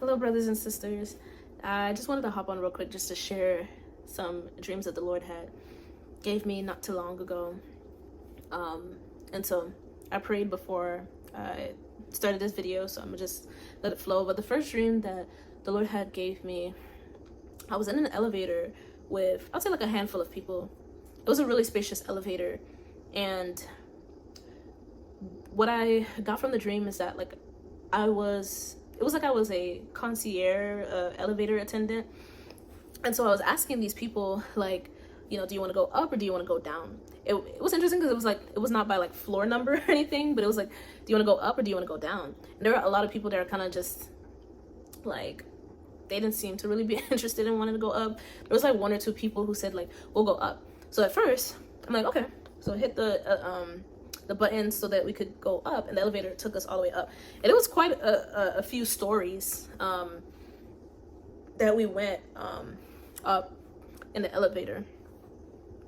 Hello, brothers and sisters. I just wanted to hop on real quick just to share some dreams that the Lord had gave me not too long ago. And so I prayed before I started this video, so I'm gonna just let it flow. But the first dream that the Lord had gave me, I was in an elevator with, I'd say like a handful of people. It was a really spacious elevator, and what I got from the dream is that it was like I was a concierge elevator attendant. And so I was asking these people, like, do you want to go up or do you want to go down? It was interesting because it was not by like floor number or anything, but it was like, do you want to go up or do you want to go down? And there were a lot of people that are kind of just like, they didn't seem to really be interested in wanting to go up. There was like one or two people who said like, we'll go up. So at first I'm like, okay. So I hit the button so that we could go up, and the elevator took us all the way up. And it was quite a few stories that we went up in the elevator.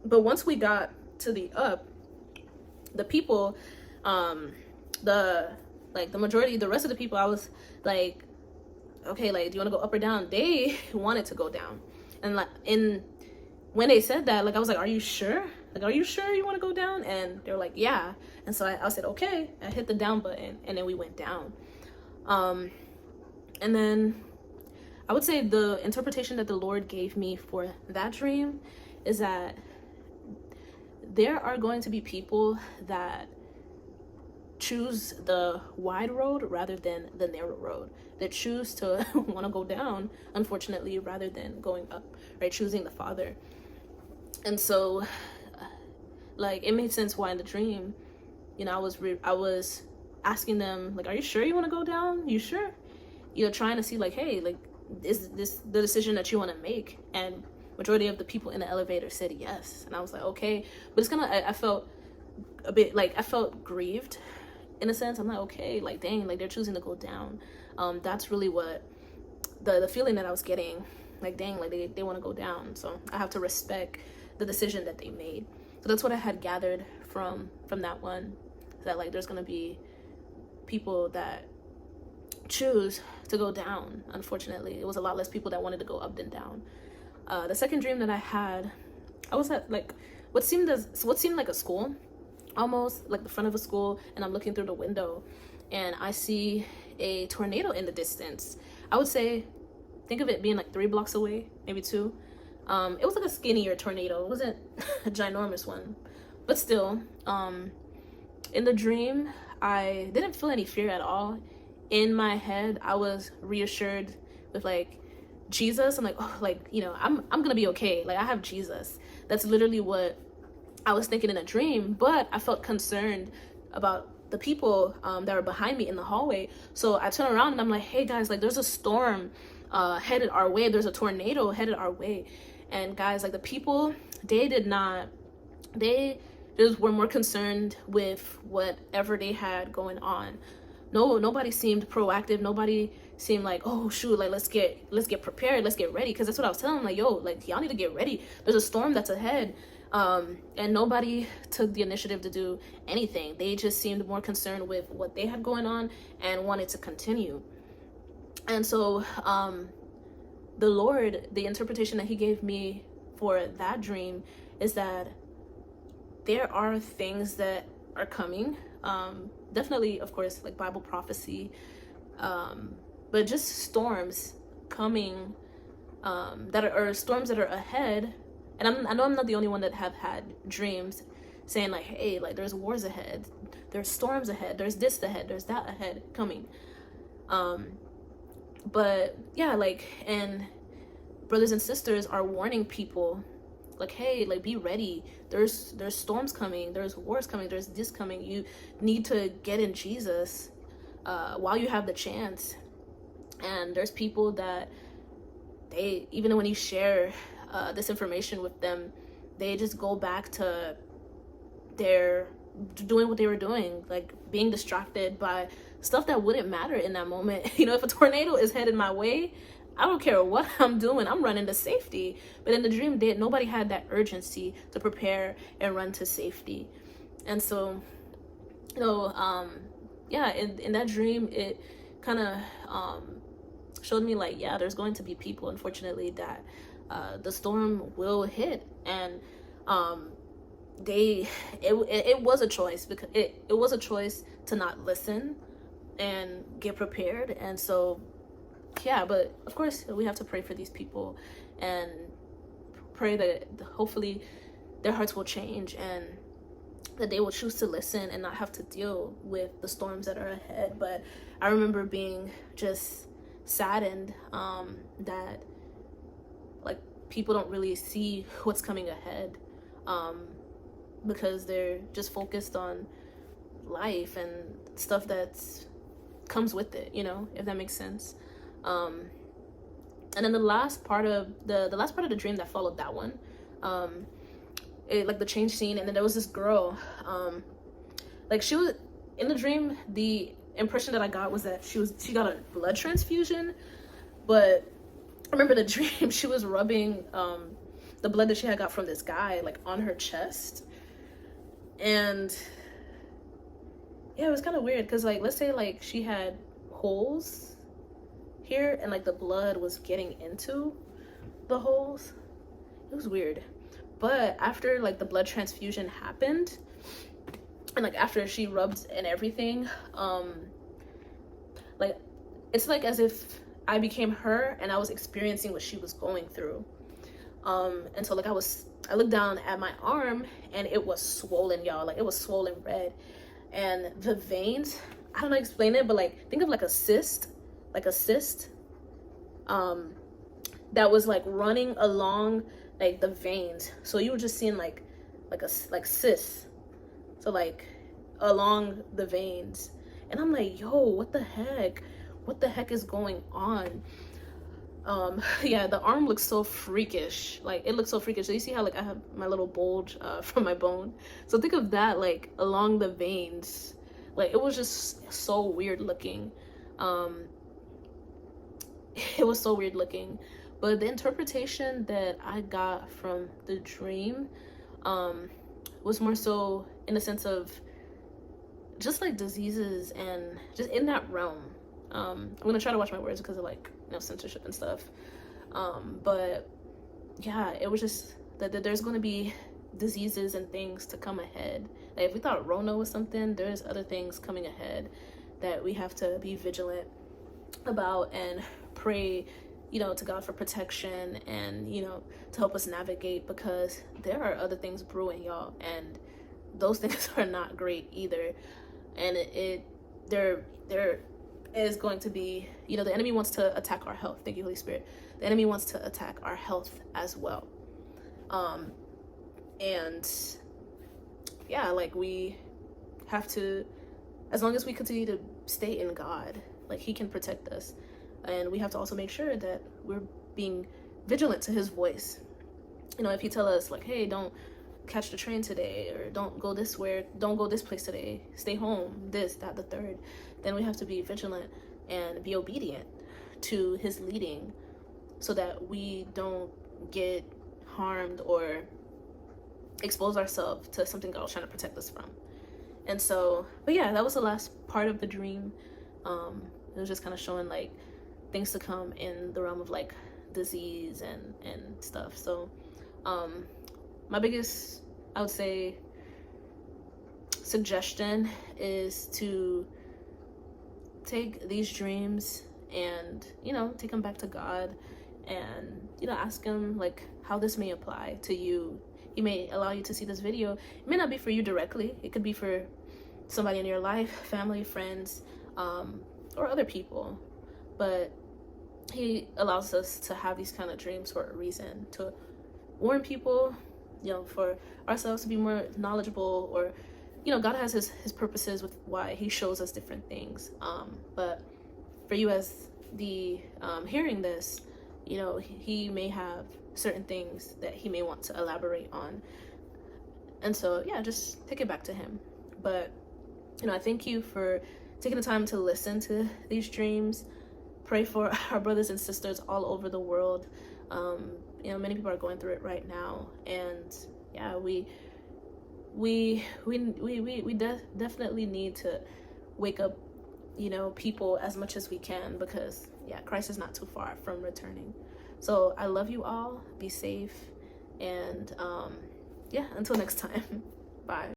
But once we got to the up, the people, the majority, the rest of the people, I was like, okay, like, do you want to go up or down? They wanted to go down. And when they said that, like, I was like, are you sure? Like, are you sure you want to go down? And they were like, yeah. And so I said, okay. I hit the down button, and then we went down. And then I would say the interpretation that the Lord gave me for that dream is that there are going to be people that choose the wide road rather than the narrow road, that choose to want to go down, unfortunately, rather than going up, right? Choosing the Father. And so, like, it made sense why in the dream, I was asking them, like, are you sure you want to go down? You sure? Trying to see, like, hey, like, is this the decision that you want to make? And majority of the people in the elevator said yes. And I was like, okay. But it's kind of, I felt a bit, like, I felt grieved in a sense. I'm like, okay, like, dang, like, they're choosing to go down. That's really what the feeling that I was getting, like, dang, like, they want to go down. So I have to respect the decision that they made. So that's what I had gathered from that one, that like there's gonna be people that choose to go down. Unfortunately, it was a lot less people that wanted to go up than down. The second dream that I had, I was at like what seemed like a school, almost like the front of a school, and I'm looking through the window and I see a tornado in the distance. I would say, think of it being like 3 blocks away, maybe 2. It was like a skinnier tornado. It wasn't a ginormous one, but still, in the dream, I didn't feel any fear at all. In my head, I was reassured with like Jesus. I'm like, oh, like, I'm gonna be okay. Like, I have Jesus. That's literally what I was thinking in a dream. But I felt concerned about the people that were behind me in the hallway. So I turn around and I'm like, hey guys, like, there's a storm headed our way. There's a tornado headed our way. And guys, like, the people, they just were more concerned with whatever they had going on. Nobody seemed proactive. Nobody seemed like, oh shoot, like, let's get prepared, let's get ready. Because that's what I was telling them, like, yo, like, y'all need to get ready. There's a storm that's ahead. And nobody took the initiative to do anything. They just seemed more concerned with what they had going on and wanted to continue. And so the Lord, the interpretation that he gave me for that dream is that there are things that are coming. Definitely, of course, like Bible prophecy, but just storms coming storms that are ahead. And I know I'm not the only one that have had dreams saying like, hey, like, there's wars ahead, there's storms ahead, there's this ahead, there's that ahead coming. But yeah, like, and brothers and sisters are warning people like, hey, like, be ready. There's storms coming, there's wars coming, there's this coming. You need to get in Jesus while you have the chance. And there's people that they, even when you share this information with them, they just go back to their doing what they were doing, like being distracted by stuff that wouldn't matter in that moment. If a tornado is headed my way, I don't care what I'm doing, I'm running to safety. But in the dream, nobody had that urgency to prepare and run to safety. And so, yeah, in that dream, it kind of showed me like, yeah, there's going to be people, unfortunately, that the storm will hit. And it was a choice, because it was a choice to not listen and get prepared. And so yeah, but of course we have to pray for these people and pray that hopefully their hearts will change and that they will choose to listen and not have to deal with the storms that are ahead. But I remember being just saddened that like people don't really see what's coming ahead, because they're just focused on life and stuff that's comes with it, you know, if that makes sense. And then the last part of the dream that followed that one, it, like the change scene, and then there was this girl, like she was in the dream. The impression that I got was that she got a blood transfusion, but I remember the dream, she was rubbing the blood that she had got from this guy like on her chest. And yeah, it was kind of weird, because like, let's say like she had holes here and like the blood was getting into the holes. It was weird. But after like the blood transfusion happened, and like after she rubbed and everything, like it's like as if I became her and I was experiencing what she was going through. And so like I looked down at my arm and it was swollen, y'all. Like it was swollen red, and the veins, I don't know how to explain it, but like think of like a cyst, that was like running along like the veins. So you were just seeing like cysts, so like along the veins. And I'm like, yo, what the heck is going on? Yeah, the arm looks so freakish. Like it looks so freakish. So you see how like I have my little bulge from my bone. So think of that like along the veins. Like it was just so weird looking. It was so weird looking. But the interpretation that I got from the dream was more so in the sense of just like diseases and just in that realm. I'm gonna try to watch my words because of like, you know, censorship and stuff. But yeah, it was just that there's gonna be diseases and things to come ahead. Like if we thought Rona was something, there's other things coming ahead that we have to be vigilant about and pray, you know, to God for protection and, you know, to help us navigate, because there are other things brewing, y'all, and those things are not great either. And there is going to be, you know, the enemy wants to attack our health. Thank you, Holy Spirit. The enemy wants to attack our health as well. And yeah, like we have to, as long as we continue to stay in God, like he can protect us. And we have to also make sure that we're being vigilant to his voice. You know, if he tell us like, hey, don't catch the train today, or don't go this place today, stay home, this, that, the third, then we have to be vigilant and be obedient to his leading so that we don't get harmed or expose ourselves to something God was trying to protect us from. And so, but yeah, that was the last part of the dream. It was just kind of showing like things to come in the realm of like disease and stuff. So my biggest, I would say, suggestion is to take these dreams and, you know, take them back to God and, you know, ask him like how this may apply to you. He may allow you to see this video. It may not be for you directly. It could be for somebody in your life, family, friends, or other people. But he allows us to have these kind of dreams for a reason, to warn people, you know, for ourselves to be more knowledgeable, or, you know, God has his purposes with why he shows us different things. But for you as the hearing this, you know, he may have certain things that he may want to elaborate on. And so, yeah, just take it back to him. But, you know, I thank you for taking the time to listen to these dreams. Pray for our brothers and sisters all over the world. You know, many people are going through it right now, and yeah, we definitely need to wake up, you know, people as much as we can, because yeah, Christ is not too far from returning. So I love you all. Be safe. And yeah, until next time. Bye.